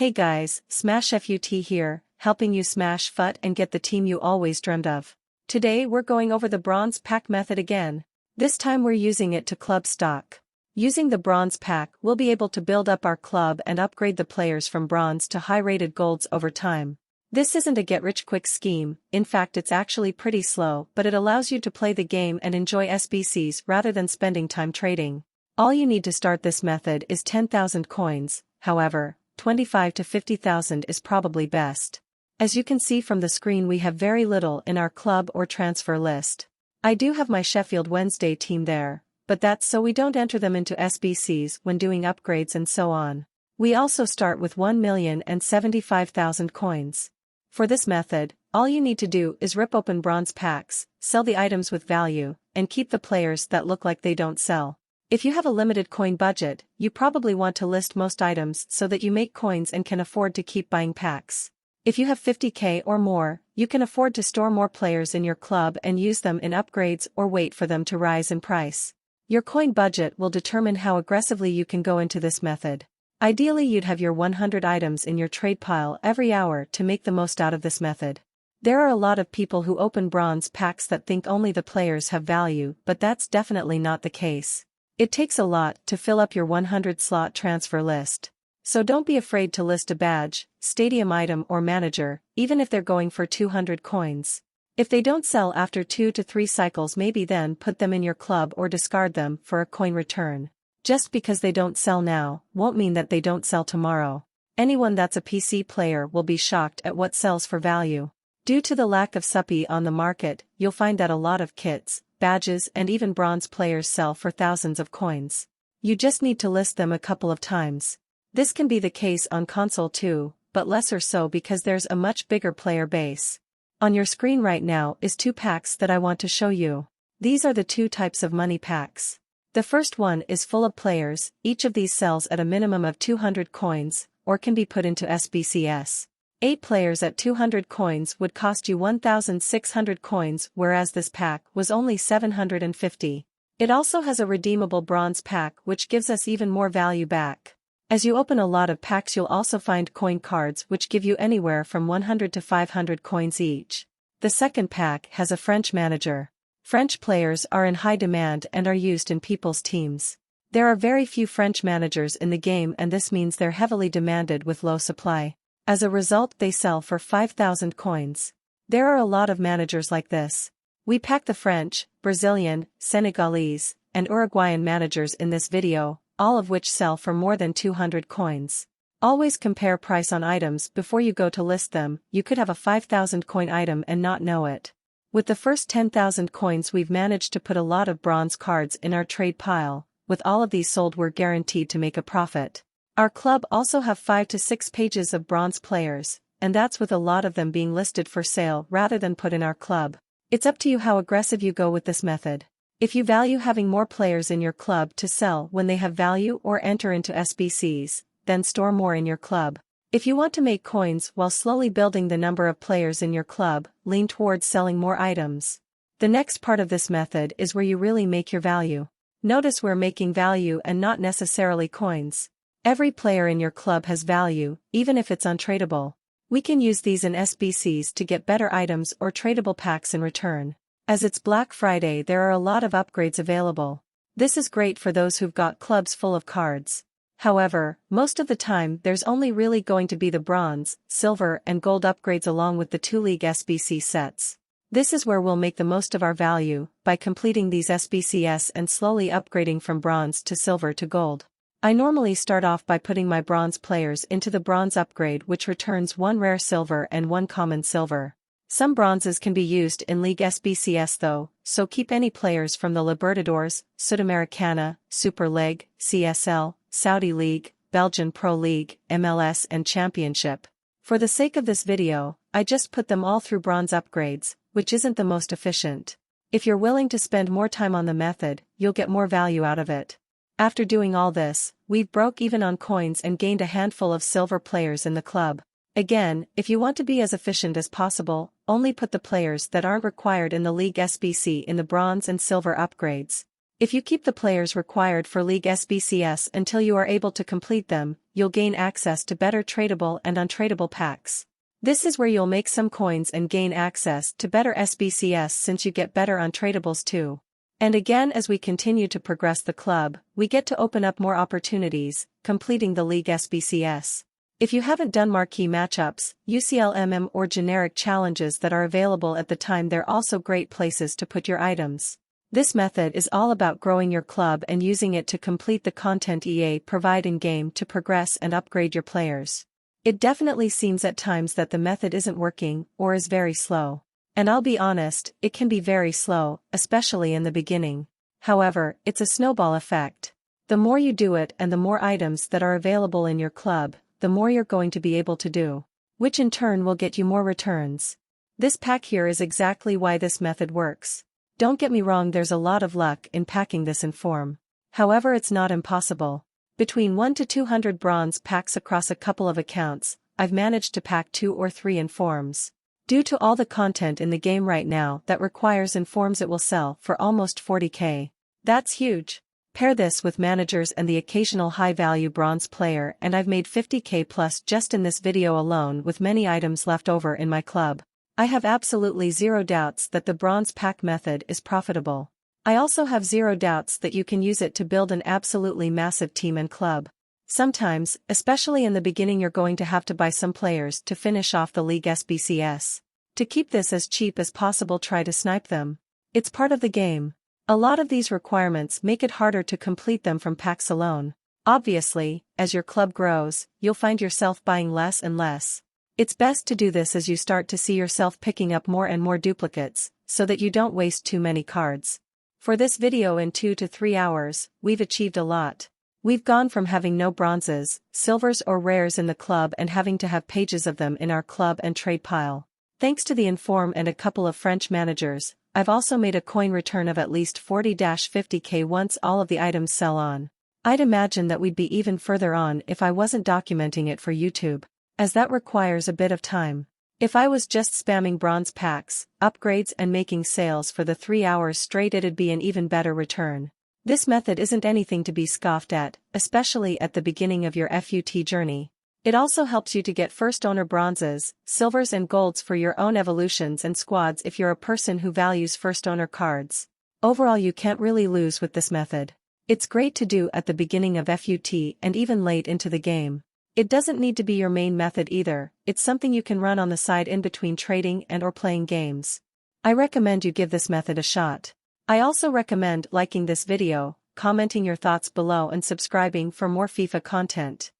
Hey guys, Smash FUT here, helping you smash FUT and get the team you always dreamed of. Today we're going over the bronze pack method again. This time we're using it to club stock. Using the bronze pack, we'll be able to build up our club and upgrade the players from bronze to high-rated golds over time. This isn't a get-rich-quick scheme, in fact it's actually pretty slow, but it allows you to play the game and enjoy SBCs rather than spending time trading. All you need to start this method is 10,000 coins, however, 25 to 50,000 is probably best. As you can see from the screen, we have very little in our club or transfer list. I do have my Sheffield Wednesday team there, but that's so we don't enter them into SBCs when doing upgrades and so on. We also start with 1,075,000 coins. For this method, all you need to do is rip open bronze packs, sell the items with value, and keep the players that look like they don't sell. If you have a limited coin budget, you probably want to list most items so that you make coins and can afford to keep buying packs. If you have 50k or more, you can afford to store more players in your club and use them in upgrades or wait for them to rise in price. Your coin budget will determine how aggressively you can go into this method. Ideally, you'd have your 100 items in your trade pile every hour to make the most out of this method. There are a lot of people who open bronze packs that think only the players have value, but that's definitely not the case. It takes a lot to fill up your 100-slot transfer list. So don't be afraid to list a badge, stadium item or manager, even if they're going for 200 coins. If they don't sell after 2 to 3 cycles, maybe then put them in your club or discard them for a coin return. Just because they don't sell now, won't mean that they don't sell tomorrow. Anyone that's a PC player will be shocked at what sells for value. Due to the lack of suppy on the market, you'll find that a lot of kits, badges and even bronze players sell for thousands of coins. You just need to list them a couple of times. This can be the case on console too, but lesser so because there's a much bigger player base. On your screen right now is 2 packs that I want to show you. These are the 2 types of money packs. The first one is full of players, each of these sells at a minimum of 200 coins, or can be put into SBCs. 8 players at 200 coins would cost you 1,600 coins, whereas this pack was only 750. It also has a redeemable bronze pack which gives us even more value back. As you open a lot of packs, you'll also find coin cards which give you anywhere from 100 to 500 coins each. The second pack has a French manager. French players are in high demand and are used in people's teams. There are very few French managers in the game, and this means they're heavily demanded with low supply. As a result, they sell for 5,000 coins. There are a lot of managers like this. We pack the French, Brazilian, Senegalese, and Uruguayan managers in this video, all of which sell for more than 200 coins. Always compare price on items before you go to list them. You could have a 5,000 coin item and not know it. With the first 10,000 coins, we've managed to put a lot of bronze cards in our trade pile. With all of these sold, we're guaranteed to make a profit. Our club also have 5 to 6 pages of bronze players, and that's with a lot of them being listed for sale rather than put in our club. It's up to you how aggressive you go with this method. If you value having more players in your club to sell when they have value or enter into SBCs, then store more in your club. If you want to make coins while slowly building the number of players in your club, lean towards selling more items. The next part of this method is where you really make your value. Notice we're making value and not necessarily coins. Every player in your club has value, even if it's untradeable. We can use these in SBCs to get better items or tradable packs in return. As it's Black Friday, there are a lot of upgrades available. This is great for those who've got clubs full of cards. However, most of the time there's only really going to be the bronze, silver and gold upgrades along with the 2 League SBC sets. This is where we'll make the most of our value, by completing these SBCs and slowly upgrading from bronze to silver to gold. I normally start off by putting my bronze players into the bronze upgrade, which returns 1 rare silver and 1 common silver. Some bronzes can be used in League SBCs though, so keep any players from the Libertadores, Sudamericana, Super League, CSL, Saudi League, Belgian Pro League, MLS and Championship. For the sake of this video, I just put them all through bronze upgrades, which isn't the most efficient. If you're willing to spend more time on the method, you'll get more value out of it. After doing all this, we've broke even on coins and gained a handful of silver players in the club. Again, if you want to be as efficient as possible, only put the players that aren't required in the League SBC in the bronze and silver upgrades. If you keep the players required for League SBCS until you are able to complete them, you'll gain access to better tradable and untradeable packs. This is where you'll make some coins and gain access to better SBCS since you get better untradables too. And again, as we continue to progress the club, we get to open up more opportunities, completing the League SBCS. If you haven't done marquee matchups, UCL or generic challenges that are available at the time, they're also great places to put your items. This method is all about growing your club and using it to complete the content EA provide in-game to progress and upgrade your players. It definitely seems at times that the method isn't working, or is very slow. And I'll be honest, it can be very slow, especially in the beginning. However, it's a snowball effect. The more you do it and the more items that are available in your club, the more you're going to be able to do, which in turn will get you more returns. This pack here is exactly why this method works. Don't get me wrong, there's a lot of luck in packing this in form. However, it's not impossible. Between 1 to 200 bronze packs across a couple of accounts, I've managed to pack 2 or 3 informs. Due to all the content in the game right now that requires informs, it will sell for almost 40k. That's huge. Pair this with managers and the occasional high-value bronze player and I've made 50k plus just in this video alone, with many items left over in my club. I have absolutely zero doubts that the bronze pack method is profitable. I also have zero doubts that you can use it to build an absolutely massive team and club. Sometimes, especially in the beginning, you're going to have to buy some players to finish off the League SBCS. To keep this as cheap as possible, try to snipe them. It's part of the game. A lot of these requirements make it harder to complete them from packs alone. Obviously, as your club grows, you'll find yourself buying less and less. It's best to do this as you start to see yourself picking up more and more duplicates, so that you don't waste too many cards. For this video, in 2 to 3 hours, we've achieved a lot. We've gone from having no bronzes, silvers or rares in the club and having to have pages of them in our club and trade pile. Thanks to the inform and a couple of French managers, I've also made a coin return of at least 40-50k once all of the items sell on. I'd imagine that we'd be even further on if I wasn't documenting it for YouTube, as that requires a bit of time. If I was just spamming bronze packs, upgrades and making sales for the 3 hours straight, it'd be an even better return. This method isn't anything to be scoffed at, especially at the beginning of your FUT journey. It also helps you to get first owner bronzes, silvers and golds for your own evolutions and squads if you're a person who values first owner cards. Overall, you can't really lose with this method. It's great to do at the beginning of FUT and even late into the game. It doesn't need to be your main method either, it's something you can run on the side in between trading and or playing games. I recommend you give this method a shot. I also recommend liking this video, commenting your thoughts below and subscribing for more FIFA content.